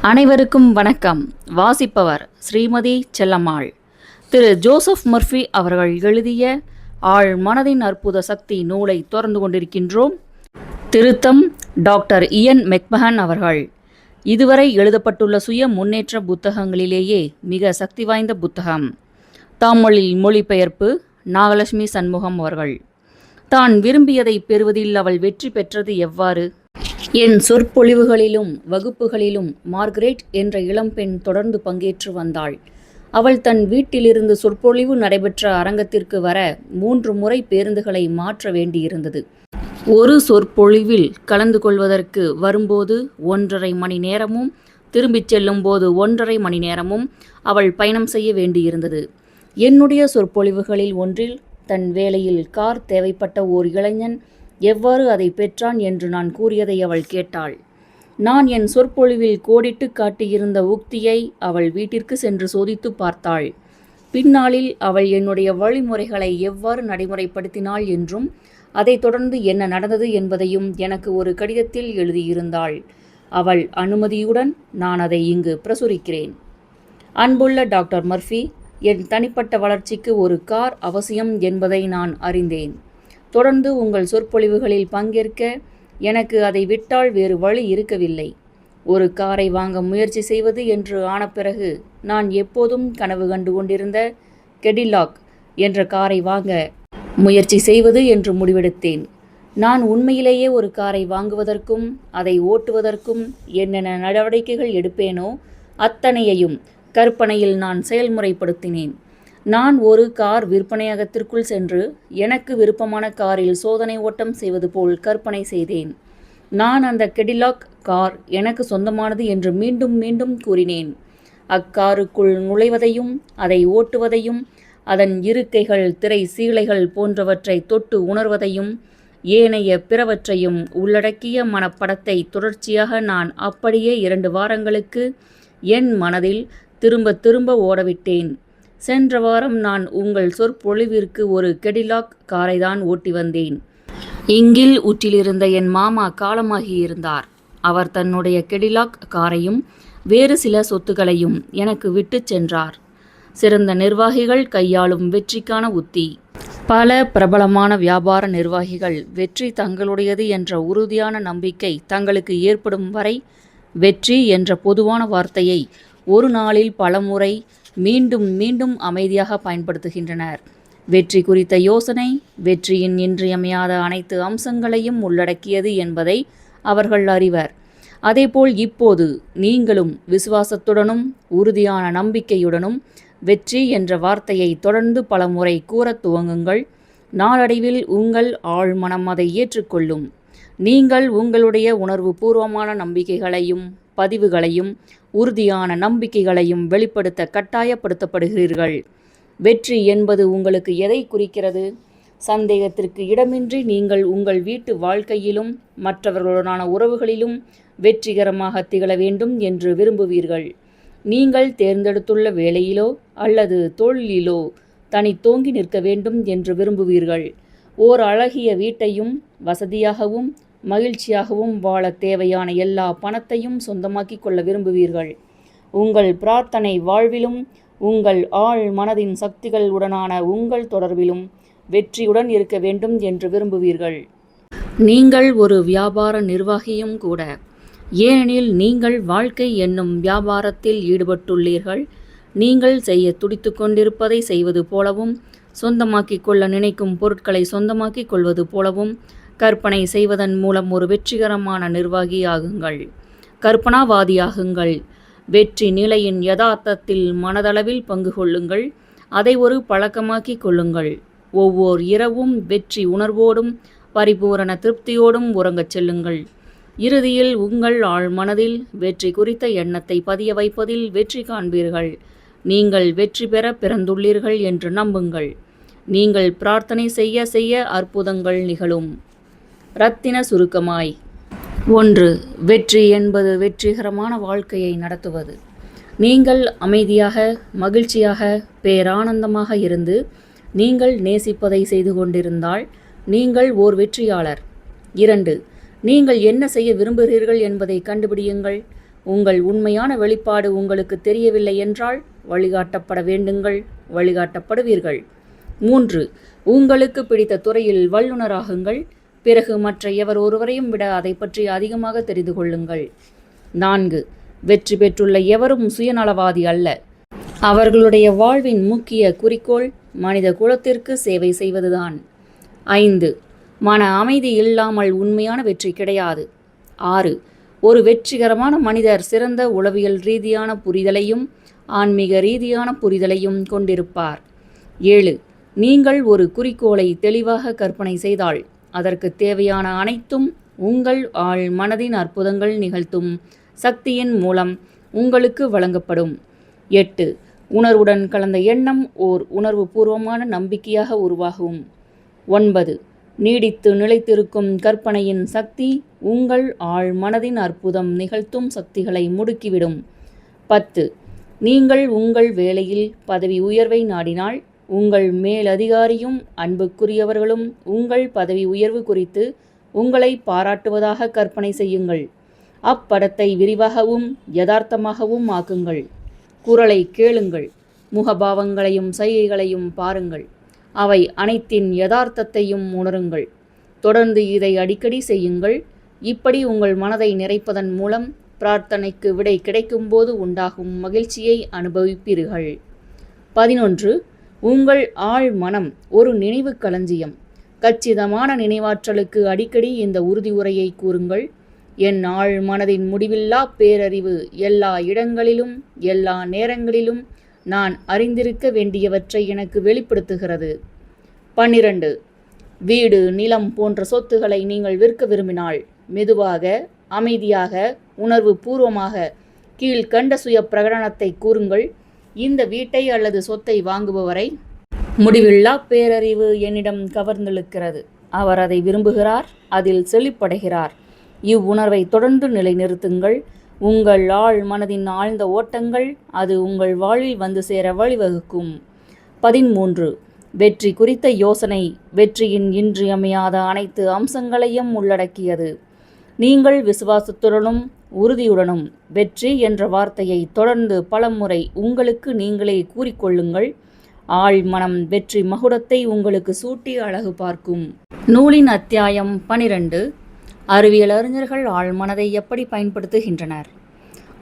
அனைவருக்கும் வணக்கம். வாசிப்பவர் ஸ்ரீமதி செல்லம்மாள். திரு ஜோசப் மர்ஃபி அவர்கள் எழுதிய ஆழ் மனதின் அற்புத சக்தி நூலை தொடர்ந்து கொண்டிருக்கின்றோம். திருத்தம் டாக்டர் இயன் மெக்மஹன் அவர்கள். இதுவரை எழுதப்பட்டுள்ள சுய முன்னேற்ற புத்தகங்களிலேயே மிக சக்தி வாய்ந்த புத்தகம். தமிழில் மொழிபெயர்ப்பு நாகலட்சுமி சண்முகம் அவர்கள். தான் விரும்பியதை பெறுவதில் அவள் வெற்றி பெற்றது எவ்வாறு? என் சொற்பொழிவுகளிலும் வகுப்புகளிலும் மார்கரெட் என்ற இளம்பெண் தொடர்ந்து பங்கேற்று வந்தாள். அவள் தன் வீட்டிலிருந்து சொற்பொழிவு நடைபெற்ற அரங்கத்திற்கு வர 3 முறை பேருந்துகளை மாற்ற வேண்டியிருந்தது. ஒரு சொற்பொழிவில் கலந்து கொள்வதற்கு வரும்போது 1½ மணி நேரமும், திரும்பிச் செல்லும் போது 1½ மணி நேரமும் அவள் பயணம் செய்ய வேண்டியிருந்தது. என்னுடைய சொற்பொழிவுகளில் ஒன்றில் தன் வேலையில் கார் தேவைப்பட்ட ஓர் இளைஞன் எவ்வாறு அதை பெற்றான் என்று நான் கூறியதை அவள் கேட்டாள். நான் என் சொற்பொழிவில் கோடிட்டு காட்டியிருந்த உக்தியை அவள் வீட்டிற்கு சென்று சோதித்து பார்த்தாள். பின்னாளில் அவள் என்னுடைய வழிமுறைகளை எவ்வாறு நடைமுறைப்படுத்தினாள் என்றும் அதைத் தொடர்ந்து என்ன நடந்தது என்பதையும் எனக்கு ஒரு கடிதத்தில் எழுதியிருந்தாள். அவள் அனுமதியுடன் நான் அதை இங்கு பிரசுரிக்கிறேன். அன்புள்ள டாக்டர் மர்ஃபி, என் தனிப்பட்ட வளர்ச்சிக்கு ஒரு கார் அவசியம் என்பதை நான் அறிந்தேன். தொடர்ந்து உங்கள் சொற்பொழிவுகளில் பங்கேற்க எனக்கு அதை விட்டால் வேறு வழி இருக்கவில்லை. ஒரு காரை வாங்க முயற்சி செய்வது என்று ஆன பிறகு நான் எப்போதும் கனவு கண்டு கொண்டிருந்த கெடிலாக் என்ற காரை வாங்க முயற்சி செய்வது என்று முடிவெடுத்தேன். நான் உண்மையிலேயே ஒரு காரை வாங்குவதற்கும் அதை ஓட்டுவதற்கும் என்னென்ன நடவடிக்கைகள் எடுப்பேனோ அத்தனையையும் கற்பனையில் நான் செயல்முறைப்படுத்தினேன். நான் ஒரு கார் விற்பனையகத்திற்குள் சென்று எனக்கு விருப்பமான காரில் சோதனை ஓட்டம் செய்வது போல் கற்பனை செய்தேன். நான் அந்த கெடிலாக் கார் எனக்கு சொந்தமானது என்று மீண்டும் மீண்டும் கூறினேன். அக்காருக்குள் நுழைவதையும் அதை ஓட்டுவதையும் அதன் இருக்கைகள், திரை சீலைகள் போன்றவற்றை தொட்டு உணர்வதையும் ஏனைய பிறவற்றையும் உள்ளடக்கிய மனப்படத்தை தொடர்ச்சியாக நான் அப்படியே 2 வாரங்களுக்கு என் மனதில் திரும்ப திரும்ப ஓடவிட்டேன். சென்ற வாரம் நான் உங்கள் சொற்பொழிவிற்கு ஒரு கெடிலாக் காரைதான் ஓட்டி வந்தேன். இங்கில் ஊற்றிலிருந்த என் மாமா காலமாகியிருந்தார். அவர் தன்னுடைய கெடிலாக் காரையும் வேறு சில சொத்துக்களையும் எனக்கு விட்டு சென்றார். சிறந்த நிர்வாகிகள் கையாளும் வெற்றிக்கான உத்தி. பல பிரபலமான வியாபார நிர்வாகிகள் வெற்றி தங்களுடையது என்ற உறுதியான நம்பிக்கை தங்களுக்கு ஏற்படும் வரை வெற்றி என்ற பொதுவான வார்த்தையை ஒரு நாளில் பலமுறை மீண்டும் மீண்டும் அமைதியாக பயன்படுத்துகின்றனர். வெற்றி குறித்த யோசனை வெற்றியின் இன்றியமையாத அனைத்து அம்சங்களையும் உள்ளடக்கியது என்பதை அவர்கள் அறிவர். அதேபோல் இப்போது நீங்களும் விசுவாசத்துடனும் உறுதியான நம்பிக்கையுடனும் வெற்றி என்ற வார்த்தையை தொடர்ந்து பலமுறை கூறத் துவங்குங்கள். நாளடைவில் உங்கள் ஆழ்மனம் அதை ஏற்றுக்கொள்ளும். நீங்கள் உங்களுடைய உணர்வு பூர்வமான நம்பிக்கைகளையும் பதிவுகளையும் உறுதியான நம்பிக்கைகளையும் வெளிப்படுத்த கட்டாயப்படுத்தப்படுகிறீர்கள். வெற்றி என்பது உங்களுக்கு எதை குறிக்கிறது? சந்தேகத்திற்கு இடமின்றி நீங்கள் உங்கள் வீட்டு வாழ்க்கையிலும் மற்றவர்களுடனான உறவுகளிலும் வெற்றிகரமாக திகழ வேண்டும் என்று விரும்புவீர்கள். நீங்கள் தேர்ந்தெடுத்துள்ள வேலையிலோ அல்லது தொழிலிலோ தனித்தோங்கி நிற்க வேண்டும் என்று விரும்புவீர்கள். ஓர் அழகிய வீட்டையும் வசதியாகவும் மகிழ்ச்சியாகவும் வாழ தேவையான எல்லா பணத்தையும் சொந்தமாக்கிக் கொள்ள விரும்புவீர்கள். உங்கள் பிரார்த்தனை வாழ்விலும் உங்கள் ஆழ் மனதின் சக்திகள் உடனான உங்கள் தொடர்பிலும் வெற்றியுடன் இருக்க வேண்டும் என்று விரும்புவீர்கள். நீங்கள் ஒரு வியாபார நிர்வாகியும் கூட. ஏனெனில் நீங்கள் வாழ்க்கை என்னும் வியாபாரத்தில் ஈடுபட்டுள்ளீர்கள். நீங்கள் செய்ய துடித்து கொண்டிருப்பதை செய்வது போலவும், சொந்தமாக்கிக் கொள்ள நினைக்கும் பொருட்களை சொந்தமாக்கிக் கொள்வது போலவும் கற்பனை செய்வதன் மூலம் ஒரு வெற்றிகரமான நிர்வாகியாகுங்கள். கற்பனாவாதியாகுங்கள். வெற்றி நிலையின் யதார்த்தத்தில் மனதளவில் பங்கு கொள்ளுங்கள். அதை ஒரு பழக்கமாக்கிக் கொள்ளுங்கள். ஒவ்வொரு இரவும் வெற்றி உணர்வோடும் பரிபூரண திருப்தியோடும் உறங்கச் செல்லுங்கள். இறுதியில் உங்கள் ஆழ்மனதில் வெற்றி குறித்த எண்ணத்தை பதிய வைப்பதில் வெற்றி காண்பீர்கள். நீங்கள் வெற்றி பெற பிறந்துள்ளீர்கள் என்று நம்புங்கள். நீங்கள் பிரார்த்தனை செய்ய செய்ய அற்புதங்கள் நிகழும். இரத்தின சுருக்கமாய். 1. வெற்றி என்பது வெற்றிகரமான வாழ்க்கையை நடத்துவது. நீங்கள் அமைதியாக, மகிழ்ச்சியாக, பேரானந்தமாக இருந்து நீங்கள் நேசிப்பதை செய்து கொண்டிருந்தால் நீங்கள் ஓர் வெற்றியாளர். 2. நீங்கள் என்ன செய்ய விரும்புகிறீர்கள் என்பதை கண்டுபிடியுங்கள். உங்கள் உண்மையான வெளிப்பாடு உங்களுக்கு தெரியவில்லை என்றால் வழிகாட்டப்பட வேண்டுங்கள், வழிகாட்டப்படுவீர்கள். 3. உங்களுக்கு பிடித்த துறையில் வல்லுநராகுங்கள். பிறகு மற்ற எவர் ஒருவரையும் விட அதை பற்றி அதிகமாக தெரிந்து கொள்ளுங்கள். 4. வெற்றி பெற்றுள்ள எவரும் சுயநலவாதி அல்ல. அவர்களுடைய வாழ்வின் முக்கிய குறிக்கோள் மனித குலத்திற்கு சேவை செய்வதுதான். 5. மன அமைதி இல்லாமல் உண்மையான வெற்றி கிடையாது. 6. ஒரு வெற்றிகரமான மனிதர் சிறந்த உளவியல் ரீதியான புரிதலையும் ஆன்மீக ரீதியான புரிதலையும் கொண்டிருப்பார். 7. நீங்கள் ஒரு குறிக்கோளை தெளிவாக கற்பனை செய்தால் அதற்கு தேவையான அனைத்தும் உங்கள் ஆழ் மனதின் அற்புதங்கள் நிகழ்த்தும் சக்தியின் மூலம் உங்களுக்கு வழங்கப்படும். 8. உணர்வுடன் கலந்த எண்ணம் ஓர் உணர்வு பூர்வமான நம்பிக்கையாக உருவாகும். 9. நீடித்து நிலைத்திருக்கும் கற்பனையின் சக்தி உங்கள் ஆழ் மனதின் அற்புதம் நிகழ்த்தும் சக்திகளை முடுக்கிவிடும். 10. நீங்கள் உங்கள் வேலையில் பதவி உயர்வை நாடினால் உங்கள் மேலதிகாரியும் அன்புக்குரியவர்களும் உங்கள் பதவி உயர்வு குறித்து உங்களை பாராட்டுவதாக கற்பனை செய்யுங்கள். அப்படத்தை விரிவாகவும் யதார்த்தமாகவும் ஆக்குங்கள். குரலை கேளுங்கள், முகபாவங்களையும் சைகைகளையும் பாருங்கள். அவை அனைத்தின் யதார்த்தத்தையும் உணருங்கள். தொடர்ந்து இதை அடிக்கடி செய்யுங்கள். இப்படி உங்கள் மனதை நிறைப்பதன் மூலம் பிரார்த்தனைக்கு விடை கிடைக்கும்போது உண்டாகும் மகிழ்ச்சியை அனுபவிப்பீர்கள். 11. உங்கள் ஆழ் மனம் ஒரு நினைவு களஞ்சியம். கச்சிதமான நினைவாற்றலுக்கு அடிக்கடி இந்த உறுதி உரையை கூறுங்கள். என் ஆழ் மனதின் முடிவில்லா பேரறிவு எல்லா இடங்களிலும் எல்லா நேரங்களிலும் நான் அறிந்திருக்க வேண்டியவற்றை எனக்கு வெளிப்படுத்துகிறது. 12. வீடு, நிலம் போன்ற சொத்துக்களை நீங்கள் விற்க விரும்பினால் மெதுவாக, அமைதியாக, உணர்வு பூர்வமாக கீழ்கண்ட சுய பிரகடனத்தை கூறுங்கள். இந்த வீட்டை அல்லது சொத்தை வாங்குபவரை முடிவில்லா பேரறிவு என்னிடம் கவர்ந்தெழுக்கிறது. அவர் அதை விரும்புகிறார், அதில் செழிப்படைகிறார். இவ்வுணர்வை தொடர்ந்து நிலைநிறுத்துங்கள். உங்கள் ஆழ் மனதின் ஆழ்ந்த ஓட்டங்கள் அது உங்கள் வாழ்வில் வந்து சேர வழிவகுக்கும். 13. வெற்றி குறித்த யோசனை வெற்றியின் இன்றியமையாத அனைத்து அம்சங்களையும் உள்ளடக்கியது. நீங்கள் விசுவாசத்துடனும் உறுதியுடனும் வெற்றி என்ற வார்த்தையை தொடர்ந்து பலமுறை உங்களுக்கு நீங்களே கூறிக்கொள்ளுங்கள். ஆழ் மனம் வெற்றி மகுடத்தை உங்களுக்கு சூட்டி அழகு பார்க்கும். நூலின் அத்தியாயம் 12. அறிவியலறிஞர்கள் ஆழ்மனதை எப்படி பயன்படுத்துகின்றனர்?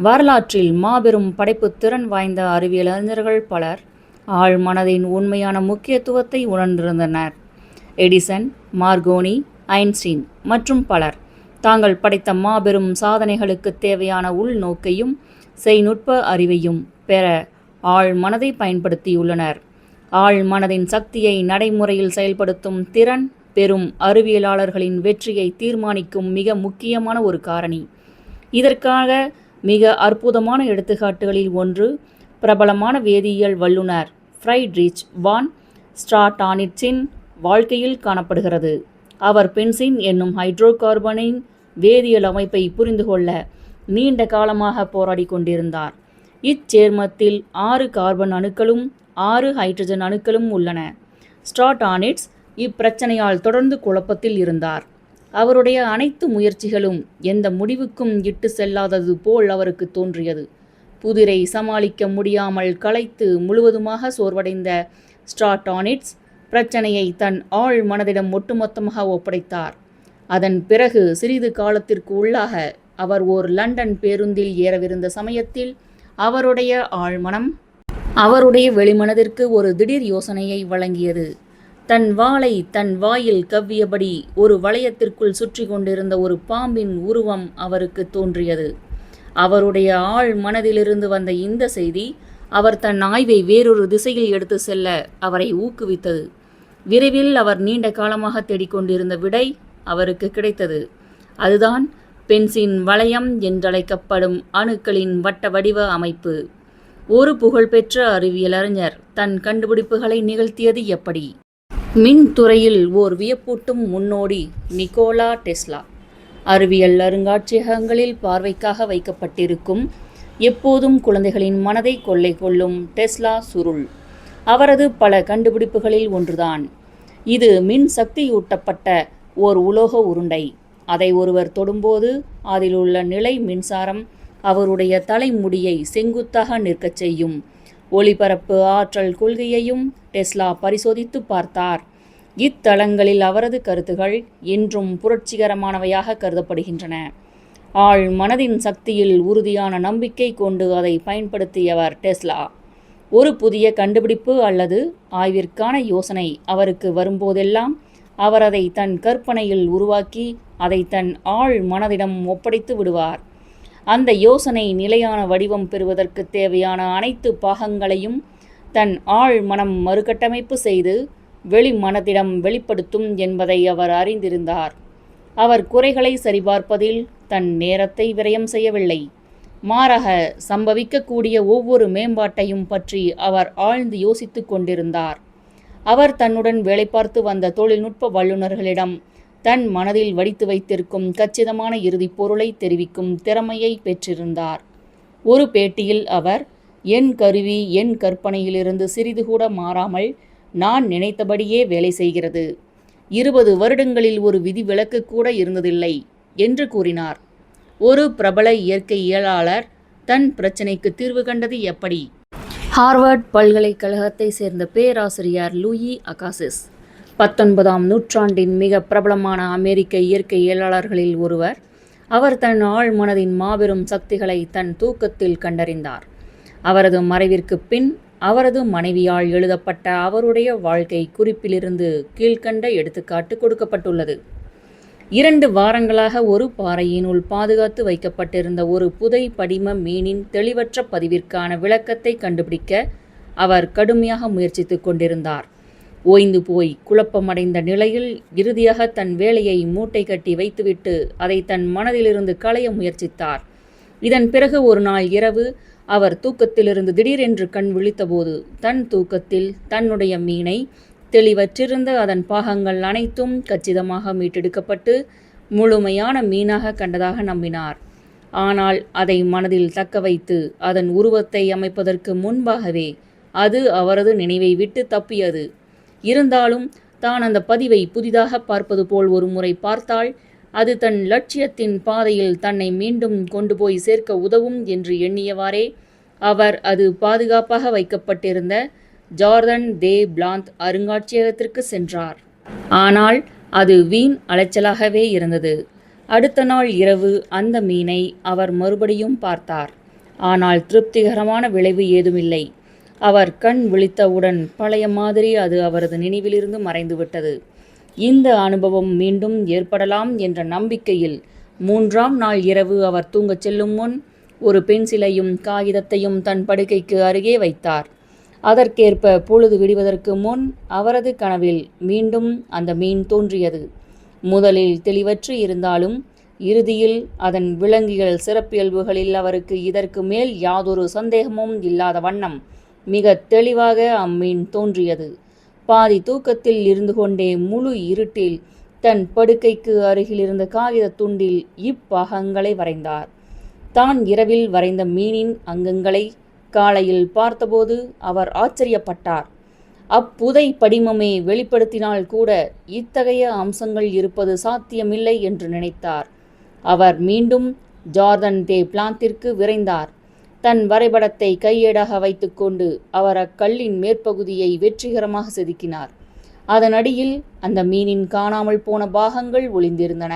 வரலாற்றில் மாபெரும் படைப்பு திறன் வாய்ந்த அறிவியலறிஞர்கள் பலர் ஆழ்மனதின் உண்மையான முக்கியத்துவத்தை உணர்ந்திருந்தனர். எடிசன், மார்கோனி, ஐன்ஸ்டீன் மற்றும் பலர் தாங்கள் படைத்த மாபெரும் சாதனைகளுக்கு தேவையான உள்நோக்கையும் செய்நுட்ப அறிவையும் பெற ஆழ்மனதை பயன்படுத்தியுள்ளனர். ஆழ்மனதின் சக்தியை நடைமுறையில் செயல்படுத்தும் திறன் பெரும் அறிவியலாளர்களின் வெற்றியை தீர்மானிக்கும் மிக முக்கியமான ஒரு காரணி. இதற்காக மிக அற்புதமான எடுத்துக்காட்டுகளில் ஒன்று பிரபலமான வேதியியல் வல்லுநர் ஃப்ரைட்ரிச் வான் ஸ்ட்ராடானிட்ஸின் வாழ்க்கையில் காணப்படுகிறது. அவர் பென்சின் என்னும் ஹைட்ரோகார்பனின் வேதியியல் அமைப்பை புரிந்து கொள்ள நீண்ட காலமாக போராடி கொண்டிருந்தார். இச்சேர்மத்தில் 6 கார்பன் அணுக்களும் 6 ஹைட்ரஜன் அணுக்களும் உள்ளன. ஸ்ட்ராடானிட்ஸ் இப்பிரச்சனையால் தொடர்ந்து குழப்பத்தில் இருந்தார். அவருடைய அனைத்து முயற்சிகளும் எந்த முடிவுக்கும் இட்டு செல்லாதது போல் அவருக்கு தோன்றியது. புதிரை சமாளிக்க முடியாமல் களைத்து முழுவதுமாக சோர்வடைந்த ஸ்ட்ராடானிட்ஸ் பிரச்சனையை தன் ஆழ் மனதிடம் ஒட்டுமொத்தமாக ஒப்படைத்தார். அதன் பிறகு சிறிது காலத்திற்கு உள்ளாக அவர் ஓர் லண்டன் பேருந்தில் ஏறவிருந்த சமயத்தில் அவருடைய ஆழ்மனம் அவருடைய வெளிமனதிற்கு ஒரு திடீர் யோசனையை வழங்கியது. தன் வாளை தன் வாயில் கவ்வியபடி ஒரு வளையத்திற்குள் சுற்றி கொண்டிருந்த ஒரு பாம்பின் உருவம் அவருக்கு தோன்றியது. அவருடைய ஆழ் மனதிலிருந்து வந்த இந்த செய்தி அவர் தன் ஆய்வை வேறொரு திசையில் எடுத்து செல்ல அவரை ஊக்குவித்தது. விரைவில் அவர் நீண்ட காலமாக தேடிக்கொண்டிருந்த விடை அவருக்கு கிடைத்தது. அதுதான் பென்சின் வளையம் என்றழைக்கப்படும் அணுக்களின் வட்ட வடிவ அமைப்பு. ஒரு புகழ்பெற்ற அறிவியலறிஞர் தன் கண்டுபிடிப்புகளை நிகழ்த்தியது எப்படி? மின்துறையில் ஓர் வியப்பூட்டும் முன்னோடி நிகோலா டெஸ்லா. அறிவியல் அருங்காட்சியகங்களில் பார்வைக்காக வைக்கப்பட்டிருக்கும் எப்போதும் குழந்தைகளின் மனதை கொள்ளை கொள்ளும் டெஸ்லா சுருள் அவரது பல கண்டுபிடிப்புகளில் ஒன்றுதான். இது மின் சக்தியூட்டப்பட்ட ஓர் உலோக உருண்டை. அதை ஒருவர் தொடும்போது அதில் உள்ள நிலை மின்சாரம் அவருடைய தலைமுடியை செங்குத்தாக நிற்கச் செய்யும் ஒளிபரப்பு ஆற்றல் கொள்கையையும் டெஸ்லா பரிசோதித்து பார்த்தார். இத்தளங்களில் அவரது கருத்துகள் இன்றும் புரட்சிகரமானவையாக கருதப்படுகின்றன. ஆழ் மனதின் சக்தியில் உறுதியான நம்பிக்கை கொண்டு அதை பயன்படுத்தியவர் டெஸ்லா. ஒரு புதிய கண்டுபிடிப்பு அல்லது ஆய்விற்கான யோசனை அவருக்கு வரும்போதெல்லாம் அவர் அதை தன் கற்பனையில் உருவாக்கி அதை தன் ஆழ் மனதிடம் ஒப்படைத்து விடுவார். அந்த யோசனை நிலையான வடிவம் பெறுவதற்கு தேவையான அனைத்து பாகங்களையும் தன் ஆழ் மனம் மறுகட்டமைப்பு செய்து வெளி மனதிடம் வெளிப்படுத்தும் என்பதை அவர் அறிந்திருந்தார். அவர் குறைகளை சரிபார்ப்பதில் தன் நேரத்தை விரயம் செய்யவில்லை. மாறாக சம்பவிக்கக்கூடிய ஒவ்வொரு மேம்பாட்டையும் பற்றி அவர் ஆழ்ந்து யோசித்து கொண்டிருந்தார். அவர் தன்னுடன் வேலை பார்த்து வந்த தொழில்நுட்ப வல்லுநர்களிடம் தன் மனதில் வடித்து வைத்திருக்கும் கச்சிதமான இறுதிப் பொருளை தெரிவிக்கும் திறமையை பெற்றிருந்தார். ஒரு பேட்டியில் அவர், என் கருவி என் கற்பனையிலிருந்து சிறிது கூட மாறாமல் நான் நினைத்தபடியே வேலை செய்கிறது. 20 வருடங்களில் ஒரு விதிவிலக்கு கூட இருந்ததில்லை என்று கூறினார். ஒரு பிரபல இயற்கையியலாளர் தன் பிரச்சினைக்கு தீர்வு கண்டது எப்படி? ஹார்வர்ட் பல்கலைக்கழகத்தை சேர்ந்த பேராசிரியர் லூயி அகாசிஸ் 19ஆம் நூற்றாண்டின் மிக பிரபலமான அமெரிக்க இயற்கையியலாளர்களில் ஒருவர். அவர் தன் ஆழ் மனதின் மாபெரும் சக்திகளை தன் தூக்கத்தில் கண்டறிந்தார். அவரது மறைவிற்கு பின் அவரது மனைவியால் எழுதப்பட்ட அவருடைய வாழ்க்கை குறிப்பிலிருந்து கீழ்க்கண்ட எடுத்துக்காட்டு கொடுக்கப்பட்டுள்ளது. 2 வாரங்களாக ஒரு பாறையினுள் பாதுகாத்து வைக்கப்பட்டிருந்த ஒரு புதை படிம மீனின் தெளிவற்ற பதிவிற்கான விளக்கத்தை கண்டுபிடிக்க அவர் கடுமையாக முயற்சித்துக் கொண்டிருந்தார். ஓய்ந்து போய் குழப்பமடைந்த நிலையில் இறுதியாக தன் வேலையை மூட்டை கட்டி வைத்துவிட்டு அதை தன் மனதிலிருந்து களைய முயற்சித்தார். இதன் பிறகு ஒரு நாள் இரவு அவர் தூக்கத்திலிருந்து திடீரென்று கண் விழித்தபோது தன் தூக்கத்தில் தன்னுடைய மீனை தெளிவற்றிருந்த அதன் பாகங்கள் அனைத்தும் கச்சிதமாக மீட்டெடுக்கப்பட்டு முழுமையான மீனாக கண்டதாக நம்பினார். ஆனால் அதை மனதில் தக்க வைத்து அதன் உருவத்தை அமைப்பதற்கு முன்பாகவே அது அவரது நினைவை விட்டு தப்பியது. இருந்தாலும் தான் அந்த பதிவை புதிதாக பார்ப்பது போல் ஒரு முறை பார்த்தால் அது தன் லட்சியத்தின் பாதையில் தன்னை மீண்டும் கொண்டு போய் சேர்க்க உதவும் என்று எண்ணியவாறே அவர் அது பாதுகாப்பாக வைக்கப்பட்டிருந்த ஜார்தன் தே பிளாந்த் அருங்காட்சியகத்திற்கு சென்றார். ஆனால் அது வீண் அலைச்சலாகவே இருந்தது. அடுத்த நாள் இரவு அந்த மீனை அவர் மறுபடியும் பார்த்தார். ஆனால் திருப்திகரமான விளைவு ஏதுமில்லை. அவர் கண் விழித்தவுடன் பழைய மாதிரி அது அவரது நினைவிலிருந்து மறைந்துவிட்டது. இந்த அனுபவம் மீண்டும் ஏற்படலாம் என்ற நம்பிக்கையில் 3ஆம் நாள் இரவு அவர் தூங்கச் செல்லும் முன் ஒரு பென்சிலையும் காகிதத்தையும் தன் படுக்கைக்கு அருகே வைத்தார். அதற்கேற்ப பொழுது விடுவதற்கு முன் அவரது கனவில் மீண்டும் அந்த மீன் தோன்றியது. முதலில் தெளிவற்று இருந்தாலும் இறுதியில் அதன் விலங்கியல் சிறப்பியல்புகளில் அவருக்கு இதற்கு மேல் யாதொரு சந்தேகமும் இல்லாத வண்ணம் மிக தெளிவாக அம்மீன் தோன்றியது. பாதி தூக்கத்தில் இருந்து கொண்டே முழு இருட்டில் தன் படுக்கைக்கு அருகில் இருந்த காகித துண்டில் இப்பாகங்களை வரைந்தார். தான் இரவில் வரைந்த மீனின் அங்கங்களை காலையில் பார்த்தபோது அவர் ஆச்சரியப்பட்டார். அப்புதை படிமமே வெளிப்படுத்தினால் கூட இத்தகைய அம்சங்கள் இருப்பது சாத்தியமில்லை என்று நினைத்தார். அவர் மீண்டும் ஜார்தன் தே பிளாந்திற்கு விரைந்தார். தன் வரைபடத்தை கையேடாக வைத்துக்கொண்டு அவர் அக்கல்லின் மேற்பகுதியை வெற்றிகரமாக செதுக்கினார். அதன் அடியில் அந்த மீனின் காணாமல் போன பாகங்கள் ஒளிந்திருந்தன.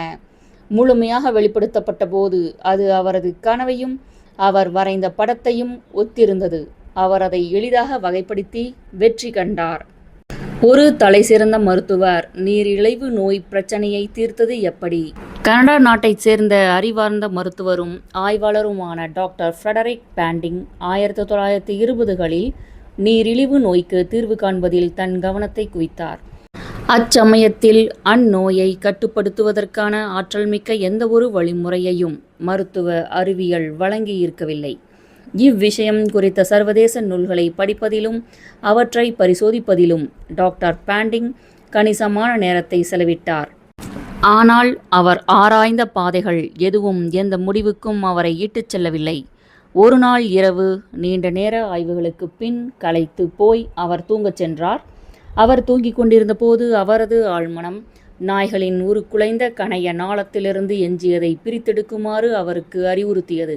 முழுமையாக வெளிப்படுத்தப்பட்ட போது அது அவரது கனவையும் அவர் வரைந்த படத்தையும் ஒத்திருந்தது. அவர் அதை எளிதாக வகைப்படுத்தி வெற்றி கண்டார். ஒரு தலைசிறந்த மருத்துவர் நீரிழிவு நோய் பிரச்சனையை தீர்த்தது எப்படி? கனடா நாட்டைச் சேர்ந்த அறிவார்ந்த மருத்துவரும் ஆய்வாளருமான டாக்டர் ஃப்ரெடரிக் பேண்டிங் 1920களில் நீரிழிவு நோய்க்கு தீர்வு காண்பதில் தன் கவனத்தை குவித்தார். அச்சமயத்தில் அந்நோயை கட்டுப்படுத்துவதற்கான ஆற்றல்மிக்க எந்த ஒரு வழிமுறையையும் மருத்துவ அறிவியல் வழங்கியிருக்கவில்லை. இவ்விஷயம் குறித்த சர்வதேச நூல்களை படிப்பதிலும் அவற்றை பரிசோதிப்பதிலும் டாக்டர் பேண்டிங் கணிசமான நேரத்தை செலவிட்டார். ஆனால் அவர் ஆராய்ந்த பாதைகள் எதுவும் எந்த முடிவுக்கும் அவரை இட்டுச் செல்லவில்லை. ஒரு நாள் இரவு நீண்ட நேர ஆய்வுகளுக்கு பின் களைத்து போய் அவர் தூங்கச் சென்றார். அவர் தூங்கிக் கொண்டிருந்த போது அவரது ஆழ்மனம் நாய்களின் உருக்குலைந்த கணைய நாளத்திலிருந்து எஞ்சியதை பிரித்தெடுக்குமாறு அவருக்கு அறிவுறுத்தியது.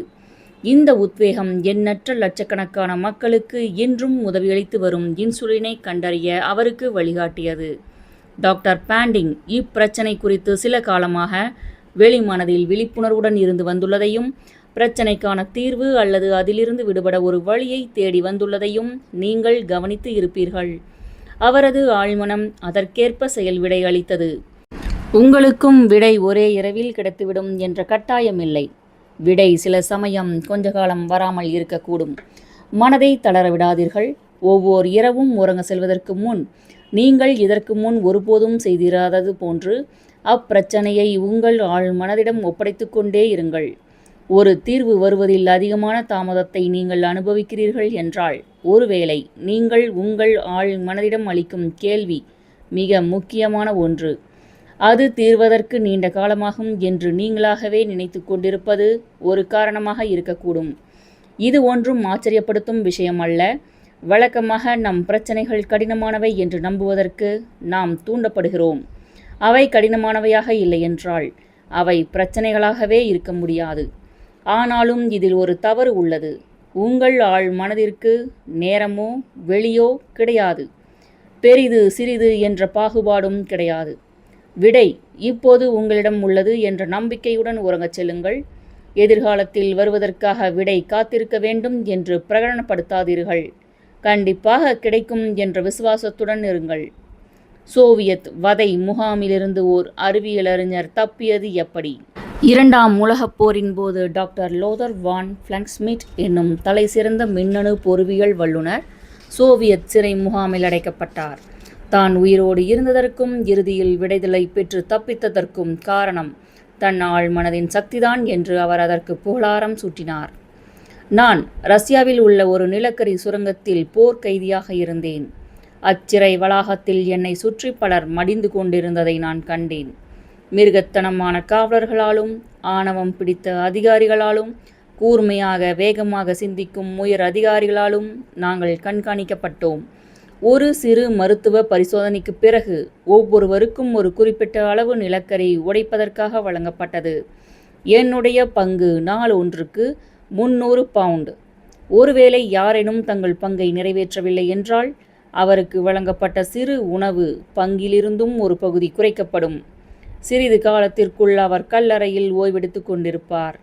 இந்த உத்வேகம் எண்ணற்ற லட்சக்கணக்கான மக்களுக்கு இன்றும் உதவியளித்து வரும் இன்சுலினை கண்டறிய அவருக்கு வழிகாட்டியது. டாக்டர் பாண்டிங் இப்பிரச்சனை குறித்து சில காலமாக வெளிமனதில் விழிப்புணர்வுடன் இருந்து வந்துள்ளதையும், பிரச்சனைக்கான தீர்வு அல்லது அதிலிருந்து விடுபட ஒரு வழியை தேடி வந்துள்ளதையும் நீங்கள் கவனித்து இருப்பீர்கள். அவரது ஆழ்மனம் அதற்கேற்ப செயல் விடை அளித்தது. உங்களுக்கும் விடை ஒரே இரவில் கிடைத்துவிடும் என்ற கட்டாயமில்லை. விடை சில சமயம் கொஞ்ச காலம் வராமல் இருக்கக்கூடும். மனதை தளர விடாதீர்கள். ஒவ்வொரு இரவும் உறங்க செல்வதற்கு முன் நீங்கள் இதற்கு முன் ஒருபோதும் செய்திராதது போன்று அப்பிரச்சனையை உங்கள் ஆழ் மனதிடம் ஒப்படைத்து கொண்டே இருங்கள். ஒரு தீர்வு வருவதில் அதிகமான தாமதத்தை நீங்கள் அனுபவிக்கிறீர்கள் என்றால், ஒருவேளை நீங்கள் உங்கள் ஆழ் மனதிடம் அளிக்கும் கேள்வி மிக முக்கியமான ஒன்று, அது தீர்வதற்கு நீண்ட காலமாகும் என்று நீங்களாகவே நினைத்து கொண்டிருப்பது ஒரு காரணமாக இருக்கக்கூடும். இது ஒன்றும் ஆச்சரியப்படுத்தும் விஷயம் அல்ல. வழக்கமாக நம் பிரச்சனைகள் கடினமானவை என்று நம்புவதற்கு நாம் தூண்டப்படுகிறோம். அவை கடினமானவையாக இல்லை என்றால் அவை பிரச்சனைகளாகவே இருக்க முடியாது. ஆனாலும் இதில் ஒரு தவறு உள்ளது. உங்கள் ஆழ் மனதிற்கு நேரமோ வெளியோ கிடையாது. பெரிது சிறிது என்ற பாகுபாடும் கிடையாது. விடை இப்போது உங்களிடம் உள்ளது என்ற நம்பிக்கையுடன் உறங்கச் செல்லுங்கள். எதிர்காலத்தில் வருவதற்காக விடை காத்திருக்க வேண்டும் என்று பிரகடனப்படுத்தாதீர்கள். கண்டிப்பாக கிடைக்கும் என்ற விசுவாசத்துடன் இருங்கள். சோவியத் வதை முகாமிலிருந்து ஓர் அறிவியலறிஞர் தப்பியது எப்படி? இரண்டாம் உலகப் போரின் போது டாக்டர் லோதர் வான் பிளாங்க்ஸ்மிட் என்னும் தலை சிறந்த மின்னணு பொறியியல் வல்லுநர் சோவியத் சிறை முகாமில் அடைக்கப்பட்டார். தான் உயிரோடு இருந்ததற்கும் இறுதியில் விடுதலை பெற்று தப்பித்ததற்கும் காரணம் தன் ஆழ் மனதின் சக்திதான் என்று அவர் அதற்கு புகழாரம் சூட்டினார். நான் ரஷ்யாவில் உள்ள ஒரு நிலக்கரி சுரங்கத்தில் போர் கைதியாக இருந்தேன். அச்சிறை வளாகத்தில் என்னை சுற்றி பலர் மடிந்து கொண்டிருந்ததை நான் கண்டேன். மிருகத்தனமான காவலர்களாலும் ஆணவம் பிடித்த அதிகாரிகளாலும் கூர்மையாக வேகமாக சிந்திக்கும் உயர் அதிகாரிகளாலும் நாங்கள் கண்காணிக்கப்பட்டோம். ஒரு சிறு மருத்துவ பரிசோதனைக்கு பிறகு ஒவ்வொருவருக்கும் ஒரு குறிப்பிட்ட அளவு நிலக்கரி உடைப்பதற்காக வழங்கப்பட்டது. என்னுடைய பங்கு நாள் ஒன்றுக்கு 300 பவுண்ட். ஒருவேளை யாரேனும் தங்கள் பங்கை நிறைவேற்றவில்லை என்றால் அவருக்கு வழங்கப்பட்ட சிறு உணவு பங்கிலிருந்தும் ஒரு பகுதி குறைக்கப்படும். சிறிது காலத்திற்குள் அவர் கல்லறையில் ஓய்வெடுத்து கொண்டிருப்பார்.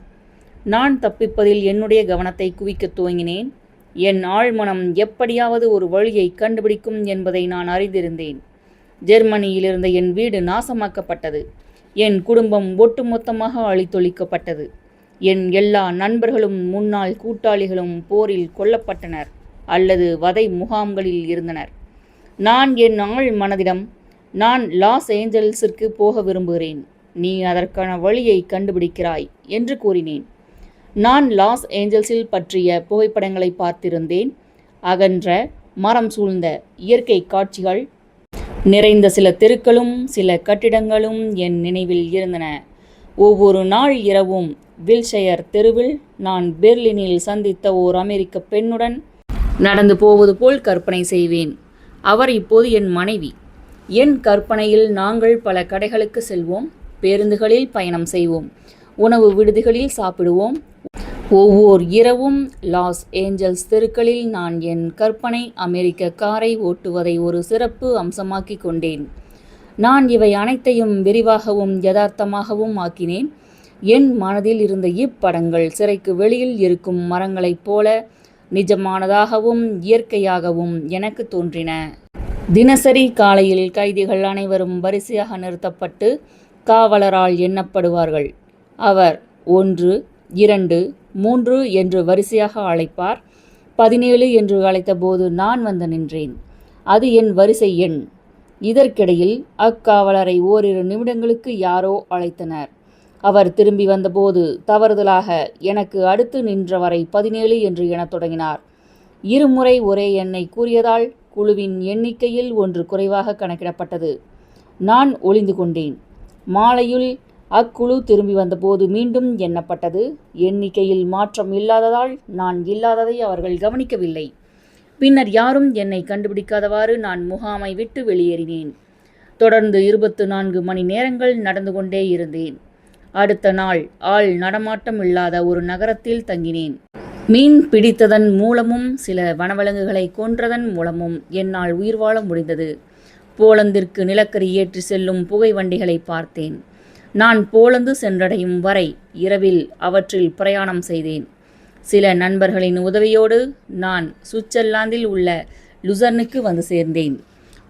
நான் தப்பிப்பதில் என்னுடைய கவனத்தை குவிக்க துவங்கினேன். என் ஆழ்மனம் எப்படியாவது ஒரு வழியை கண்டுபிடிக்கும் என்பதை நான் அறிந்திருந்தேன். ஜெர்மனியில் இருந்த என் வீடு நாசமாக்கப்பட்டது. என் குடும்பம் ஒட்டுமொத்தமாக அழித்தொழிக்கப்பட்டது. என் எல்லா நண்பர்களும் முன்னாள் கூட்டாளிகளும் போரில் கொல்லப்பட்டனர் அல்லது வதை முகாம்களில் இருந்தனர். நான் என் ஆழ் மனதிடம், நான் லாஸ் ஏஞ்சல்ஸிற்கு போக விரும்புகிறேன், நீ அதற்கான வழியை கண்டுபிடிக்கிறாய் என்று கூறினேன். நான் லாஸ் ஏஞ்சல்ஸில் பற்றிய புகைப்படங்களை பார்த்திருந்தேன். அகன்ற மரம் சூழ்ந்த இயற்கை காட்சிகள் நிறைந்த சில தெருக்களும் சில கட்டிடங்களும் என் நினைவில் இருந்தன. ஒவ்வொரு நாள் இரவும் வில்ஷயர் தெருவில் நான் பெர்லினில் சந்தித்த ஓர் அமெரிக்க பெண்ணுடன் நடந்து போவது போல் கற்பனை செய்வேன். அவர் இப்போது என் மனைவி. என் கற்பனையில் நாங்கள் பல கடைகளுக்கு செல்வோம், பேருந்துகளில் பயணம் செய்வோம், உணவு விடுதிகளில் சாப்பிடுவோம். ஒவ்வொரு இரவும் லாஸ் ஏஞ்சல்ஸ் தெருக்களில் நான் என் கற்பனை அமெரிக்க காரை ஓட்டுவதை ஒரு சிறப்பு அம்சமாக்கி கொண்டேன். நான் இவை அனைத்தையும் விரிவாகவும் யதார்த்தமாகவும் ஆக்கினேன். என் மனதில் இருந்த இப்படங்கள் சிறைக்கு வெளியில் இருக்கும் மரங்களைப் போல நிஜமானதாகவும் இயற்கையாகவும் எனக்கு தோன்றின. தினசரி காலையில் கைதிகள் அனைவரும் வரிசையாக நிறுத்தப்பட்டு காவலரால் எண்ணப்படுவார்கள். அவர் 1, 2, 3 என்று வரிசையாக அழைப்பார். 17 என்று அழைத்தபோது நான் வந்து நின்றேன். அது என் வரிசை எண். இதற்கிடையில் அக்காவலரை ஓரிரு நிமிடங்களுக்கு யாரோ அழைத்தனர். அவர் திரும்பி வந்தபோது தவறுதலாக எனக்கு அடுத்து நின்றவரை 17 என்று எண்ணத் தொடங்கினார். இருமுறை ஒரே எண்ணை கூறியதால் குழுவின் எண்ணிக்கையில் ஒன்று குறைவாக கணக்கிடப்பட்டது. நான் ஒளிந்து கொண்டேன். மாலையில் அக்குழு திரும்பி வந்தபோது மீண்டும் எண்ணப்பட்டது. எண்ணிக்கையில் மாற்றம் இல்லாததால் நான் இல்லாததை அவர்கள் கவனிக்கவில்லை. பின்னர் யாரும் என்னை கண்டுபிடிக்காதவாறு நான் முகாமை விட்டு வெளியேறினேன். தொடர்ந்து 24 மணி நேரங்கள் நடந்து கொண்டே இருந்தேன். அடுத்த நாள் ஆள் நடமாட்டம் இல்லாத ஒரு நகரத்தில் தங்கினேன். மீன் பிடித்ததன் மூலமும் சில வனவிலங்குகளை கொன்றதன் மூலமும் என்னால் உயிர் வாழ முடிந்தது. போலந்திற்கு நிலக்கரி ஏற்றி செல்லும் புகை வண்டிகளை பார்த்தேன். நான் போலந்து சென்றடையும் வரை இரவில் அவற்றில் பிரயாணம் செய்தேன். சில நண்பர்களின் உதவியோடு நான் சுவிட்சர்லாந்தில் உள்ள லுசர்னுக்கு வந்து சேர்ந்தேன்.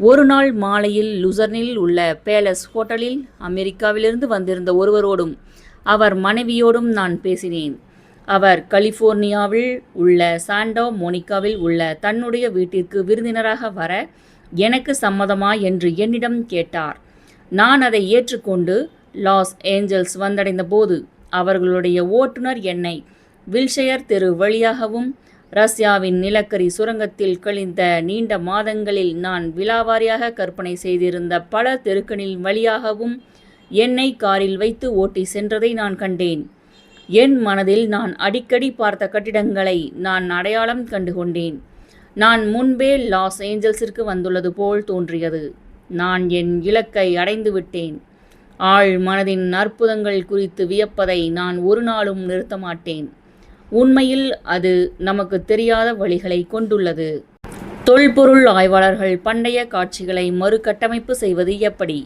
ஒரு நாள் மாலையில் லுசர்னில் உள்ள பேலஸ் ஹோட்டலில் அமெரிக்காவிலிருந்து வந்திருந்த ஒருவரோடும் அவர் மனைவியோடும் நான் பேசினேன். அவர் கலிஃபோர்னியாவில் உள்ள சாண்டா மோனிகாவில் உள்ள தன்னுடைய வீட்டிற்கு விருந்தினராக வர எனக்கு சம்மதமா என்று என்னிடம் கேட்டார். நான் அதை ஏற்றுக்கொண்டு லாஸ் ஏஞ்சல்ஸ் வந்தடைந்த போது அவர்களுடைய ஓட்டுநர் என்னை வில்ஷயர் தெரு வழியாகவும் ரஷ்யாவின் நிலக்கரி சுரங்கத்தில் கழிந்த நீண்ட மாதங்களில் நான் விலாவாரியாக கற்பனை செய்திருந்த பல தெருக்களின் வழியாகவும் என்னை காரில் வைத்து ஓட்டி சென்றதை நான் கண்டேன். என் மனதில் நான் அடிக்கடி பார்த்த கட்டிடங்களை நான் அடையாளம் கண்டு கொண்டேன். நான் முன்பே லாஸ் ஏஞ்சல்ஸிற்கு வந்துள்ளது போல் தோன்றியது. நான் என் இலக்கை அடைந்து விட்டேன். ஆழ் மனதின் அற்புதங்கள் குறித்து வியப்பதை நான் ஒரு நாளும் நிறுத்த மாட்டேன். உண்மையில் அது நமக்கு தெரியாத வழிகளை கொண்டுள்ளது. தொல்பொருள் ஆய்வாளர்கள் பண்டைய காட்சிகளை மறுகட்டமைப்பு செய்வது எப்படி?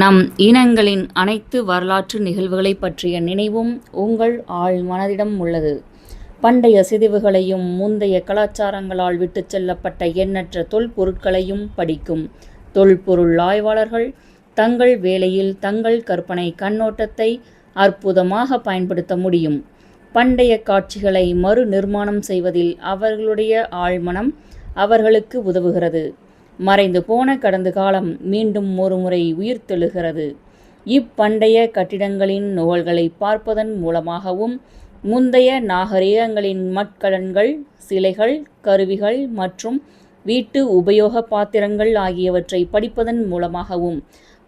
நம் இனங்களின் அனைத்து வரலாற்று நிகழ்வுகளை பற்றிய நினைவும் உங்கள் ஆழ் மனதிடம் உள்ளது. பண்டைய சிதைவுகளையும் முந்தைய கலாச்சாரங்களால் விட்டுச் செல்லப்பட்ட எண்ணற்ற தொல்பொருட்களையும் படிக்கும் தொல்பொருள் ஆய்வாளர்கள் தங்கள் வேலையில் தங்கள் கற்பனை கண்ணோட்டத்தை அற்புதமாக பயன்படுத்த முடியும். பண்டைய காட்சிகளை மறு நிர்மாணம் செய்வதில் அவர்களுடைய ஆழ்மனம் அவர்களுக்கு உதவுகிறது. மறைந்து போன கடந்த காலம் மீண்டும் ஒருமுறை உயிர்த்தெழுகிறது. இப்பண்டைய கட்டிடங்களின் நூல்களை பார்ப்பதன் மூலமாகவும் முந்தைய நாகரிகங்களின் மட்கலன்கள், சிலைகள், கருவிகள் மற்றும் வீட்டு உபயோக பாத்திரங்கள் ஆகியவற்றை படிப்பதன் மூலமாகவும்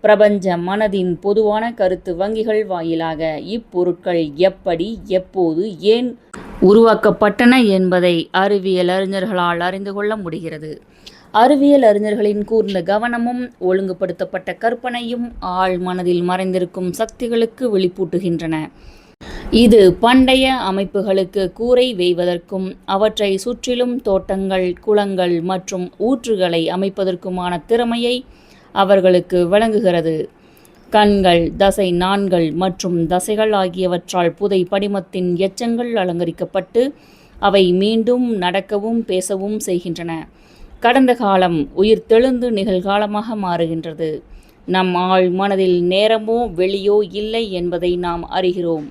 பிரபஞ்ச மனதின் பொதுவான கருத்து வங்கிகள் வாயிலாக இப்பொருட்கள் எப்படி, எப்போது, ஏன் உருவாக்கப்பட்டன என்பதை அறிவியல் அறிஞர்களால் அறிந்து கொள்ள முடிகிறது. அறிவியல் அறிஞர்களின் கூர்ந்த கவனமும் ஒழுங்குபடுத்தப்பட்ட கற்பனையும் ஆழ் மனதில் மறைந்திருக்கும் சக்திகளுக்கு வெளிப்பூட்டுகின்றன. இது பண்டைய அமைப்புகளுக்கு கூரை வேய்வதற்கும் அவற்றை சுற்றிலும் தோட்டங்கள், குளங்கள் மற்றும் ஊற்றுகளை அமைப்பதற்குமான திறமையை அவர்களுக்கு வழங்குகிறது. கண்கள், தசை நாண்கள் மற்றும் தசைகள் ஆகியவற்றால் புதை படிமத்தின் எச்சங்கள் அலங்கரிக்கப்பட்டு அவை மீண்டும் நடக்கவும் பேசவும் செய்கின்றன. கடந்த காலம் உயிர் தெழுந்து நிகழ்காலமாக மாறுகின்றது. நம் ஆழ் மனதில் நேரமோ வெளியோ இல்லை என்பதை நாம் அறிகிறோம்.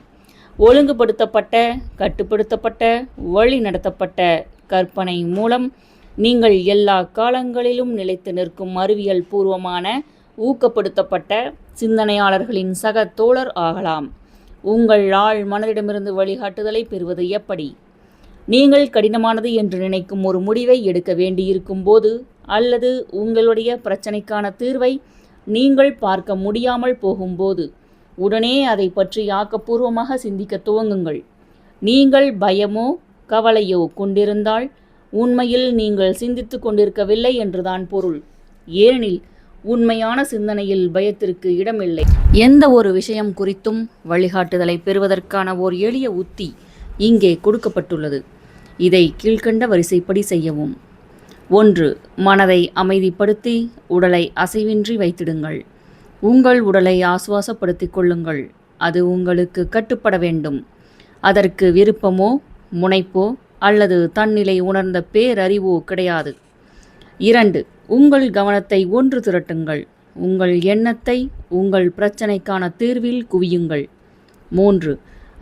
ஒழுங்குபடுத்தப்பட்ட, கட்டுப்படுத்தப்பட்ட, வழி நடத்தப்பட்ட கற்பனை மூலம் நீங்கள் எல்லா காலங்களிலும் நிலைத்து நிற்கும் அறிவியல் பூர்வமான, ஊக்கப்படுத்தப்பட்ட சிந்தனையாளர்களின் சக தோழர் ஆகலாம். உங்கள் ஆழ் மனதிடமிருந்து வழிகாட்டுதலை பெறுவது எப்படி? நீங்கள் கடினமானது என்று நினைக்கும் ஒரு முடிவை எடுக்க வேண்டியிருக்கும் போது, அல்லது உங்களுடைய பிரச்சனைக்கான தீர்வை நீங்கள் பார்க்க முடியாமல் போகும்போது, உடனே அதை பற்றி ஆக்கப்பூர்வமாக சிந்திக்க துவங்குங்கள். நீங்கள் பயமோ கவலையோ கொண்டிருந்தால் உண்மையில் நீங்கள் சிந்தித்து கொண்டிருக்கவில்லை என்றுதான் பொருள். ஏனெனில் உண்மையான சிந்தனையில் பயத்திற்கு இடமில்லை. எந்த ஒரு விஷயம் குறித்தும் வழிகாட்டுதலை பெறுவதற்கான ஓர் எளிய உத்தி இங்கே கொடுக்கப்பட்டுள்ளது. இதை கீழ்க்கண்ட வரிசைப்படி செய்யவும். 1. மனதை அமைதிப்படுத்தி உடலை அசைவின்றி வைத்திடுங்கள். உங்கள் உடலை ஆசுவாசப்படுத்திக் கொள்ளுங்கள். அது உங்களுக்கு கட்டுப்பட வேண்டும். அதற்கு விருப்பமோ முனைப்போ அல்லது தன்னிலை உணர்ந்த பேரறிவோ கிடையாது. 2. உங்கள் கவனத்தை ஒன்று திரட்டுங்கள். உங்கள் எண்ணத்தை உங்கள் பிரச்சனைக்கான தீர்வில் குவியுங்கள். 3.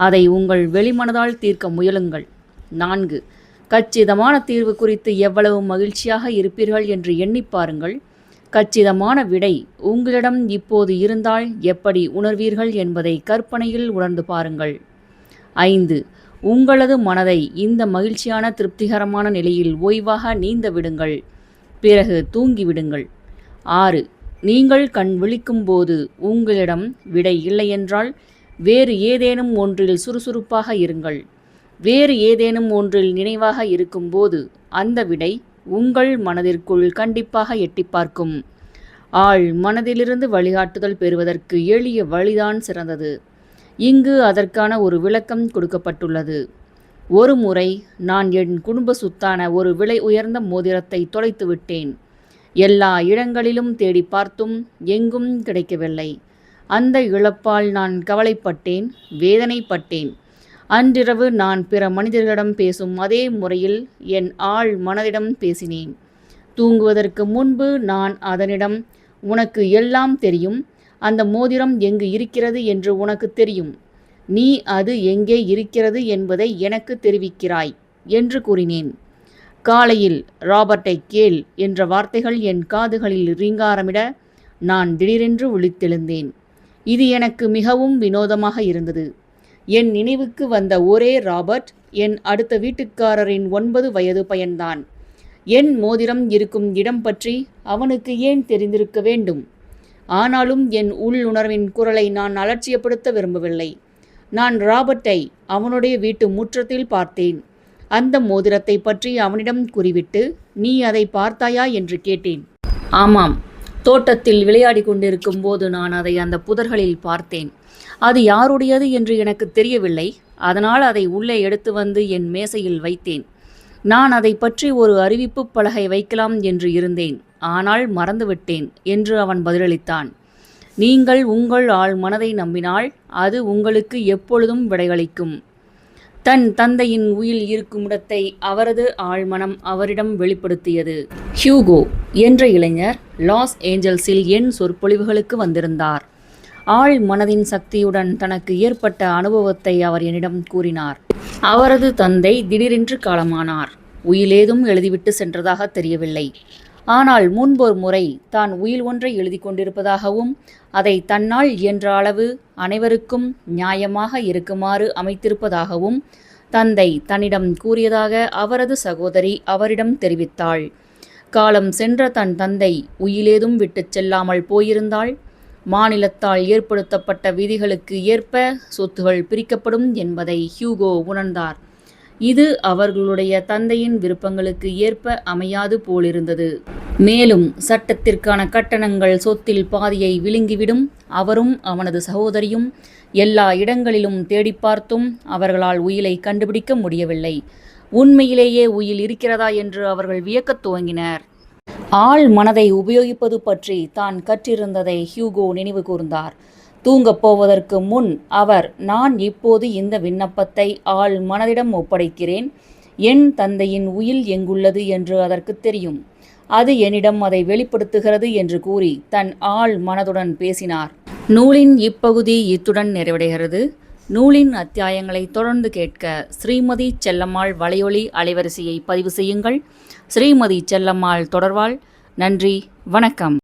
அதை உங்கள் வெளிமனதால் தீர்க்க முயலுங்கள். 4. கச்சிதமான தீர்வு குறித்து எவ்வளவு மகிழ்ச்சியாக இருப்பீர்கள் என்று எண்ணி பாருங்கள். கச்சிதமான விடை உங்களிடம் இப்போது இருந்தால் எப்படி உணர்வீர்கள் என்பதை கற்பனையில் உணர்ந்து பாருங்கள். 5. உங்களது மனதை இந்த மகிழ்ச்சியான திருப்திகரமான நிலையில் ஓய்வாக நீந்த விடுங்கள். பிறகு தூங்கிவிடுங்கள். 6. நீங்கள் கண் விழிக்கும் போது உங்களிடம் விடை இல்லையென்றால் வேறு ஏதேனும் ஒன்றில் சுறுசுறுப்பாக இருங்கள். வேறு ஏதேனும் ஒன்றில் நினைவாக இருக்கும்போது அந்த விடை உங்கள் மனதிற்குள் கண்டிப்பாக எட்டி பார்க்கும். ஆழ் மனதிலிருந்து வழிகாட்டுதல் பெறுவதற்கு எளிய வழிதான் சிறந்தது. இங்கு அதற்கான ஒரு விளக்கம் கொடுக்கப்பட்டுள்ளது. ஒரு முறை நான் என் குடும்ப சொத்தான ஒரு விலை உயர்ந்த மோதிரத்தை தொலைத்து விட்டேன். எல்லா இடங்களிலும் தேடி பார்த்தும் எங்கும் கிடைக்கவில்லை. அந்த இழப்பால் நான் கவலைப்பட்டேன், வேதனைப்பட்டேன். அன்றிரவு நான் பிற மனிதர்களிடம் பேசும் அதே முறையில் என் ஆழ் மனதிடம் பேசினேன். தூங்குவதற்கு முன்பு நான் அதனிடம், உனக்கு எல்லாம் தெரியும், அந்த மோதிரம் எங்கு இருக்கிறது என்று உனக்கு தெரியும், நீ அது எங்கே இருக்கிறது என்பதை எனக்கு தெரிவிக்கிறாய் என்று கூறினேன். காலையில் ராபர்ட்டை கேள் என்ற வார்த்தைகள் என் காதுகளில் ரீங்காரமிட நான் திடீரென்று விழித்தெழுந்தேன். இது எனக்கு மிகவும் வினோதமாக இருந்தது. என் நினைவுக்கு வந்த ஒரே ராபர்ட் என் அடுத்த வீட்டுக்காரரின் 9 வயது பையன்தான். என் மோதிரம் இருக்கும் இடம் பற்றி அவனுக்கு ஏன் தெரிந்திருக்க வேண்டும்? ஆனாலும் என் உள்ளுணர்வின் குரலை நான் அலட்சியப்படுத்த விரும்பவில்லை. நான் ராபர்ட்டை அவனுடைய வீட்டு முற்றத்தில் பார்த்தேன். அந்த மோதிரத்தை பற்றி அவனிடம் கூறிவிட்டு, நீ அதை பார்த்தாயா என்று கேட்டேன். ஆமாம், தோட்டத்தில் விளையாடி கொண்டிருக்கும் போது நான் அதை அந்த புதர்களில் பார்த்தேன். அது யாருடையது என்று எனக்கு தெரியவில்லை. அதனால் அதை உள்ளே எடுத்து வந்து என் மேசையில் வைத்தேன். நான் அதை பற்றி ஒரு அறிவிப்பு பலகை வைக்கலாம் என்று இருந்தேன், ஆனால் மறந்துவிட்டேன் என்று அவன் பதிலளித்தான். நீங்கள் உங்கள் ஆழ் மனதை நம்பினால் அது உங்களுக்கு எப்பொழுதும் விடையளிக்கும். தன் தந்தையின் உயில் இருக்கும் இடத்தை அவரது ஆழ்மனம் அவரிடம் வெளிப்படுத்தியது. ஹியூகோ என்ற இளைஞர் லாஸ் ஏஞ்சல்ஸில் என் சொற்பொழிவுகளுக்கு வந்திருந்தார். ஆழ் மனதின் சக்தியுடன் தனக்கு ஏற்பட்ட அனுபவத்தை அவர் என்னிடம் கூறினார். அவரது தந்தை திடீரென்று காலமானார். உயிலேதும் எழுதிவிட்டு சென்றதாக தெரியவில்லை. ஆனால் முன்பொரு முறை தான் உயில் ஒன்றை எழுதி கொண்டிருப்பதாகவும் அதை தன்னால் இயன்ற அளவு அனைவருக்கும் நியாயமாக இருக்குமாறு அமைத்திருப்பதாகவும் தந்தை தன்னிடம் கூறியதாக அவரது சகோதரி அவரிடம் தெரிவித்தாள். காலம் சென்ற தன் தந்தை உயிலேதும் விட்டுச் செல்லாமல் போயிருந்தால் மாநிலத்தால் ஏற்படுத்தப்பட்ட விதிகளுக்கு ஏற்ப சொத்துகள் பிரிக்கப்படும் என்பதை ஹியூகோ உணர்ந்தார். இது அவர்களுடைய தந்தையின் விருப்பங்களுக்கு ஏற்ப அமையாது போலிருந்தது. மேலும் சட்டத்திற்கான கட்டணங்கள் சொத்தில் பாதியை விழுங்கிவிடும். அவரும் அவனது சகோதரியும் எல்லா இடங்களிலும் தேடி பார்த்தும் அவர்களால் உயிலை கண்டுபிடிக்க முடியவில்லை. உண்மையிலேயே உயில் இருக்கிறதா என்று அவர்கள் வியக்கத் துவங்கினர். ஆழ் மனதை உபயோகிப்பது பற்றி தான் கற்றிருந்ததை ஹியூகோ நினைவு கூர்ந்தார். தூங்கப் போவதற்கு முன் அவர், நான் இப்போது இந்த விண்ணப்பத்தை ஆழ் மனதிடம் ஒப்படைக்கிறேன். என் தந்தையின் உயில் எங்குள்ளது என்று அதற்கு தெரியும். அது என்னிடம் அதை வெளிப்படுத்துகிறது என்று கூறி தன் ஆழ் மனதுடன் பேசினார். நூலின் இப்பகுதி இத்துடன் நிறைவடைகிறது. நூலின் அத்தியாயங்களை தொடர்ந்து கேட்க ஸ்ரீமதி செல்லம்மாள் வலையொலி அலைவரிசையை பதிவு செய்யுங்கள். ஸ்ரீமதி செல்லம்மாள் தொடர்வாள். நன்றி, வணக்கம்.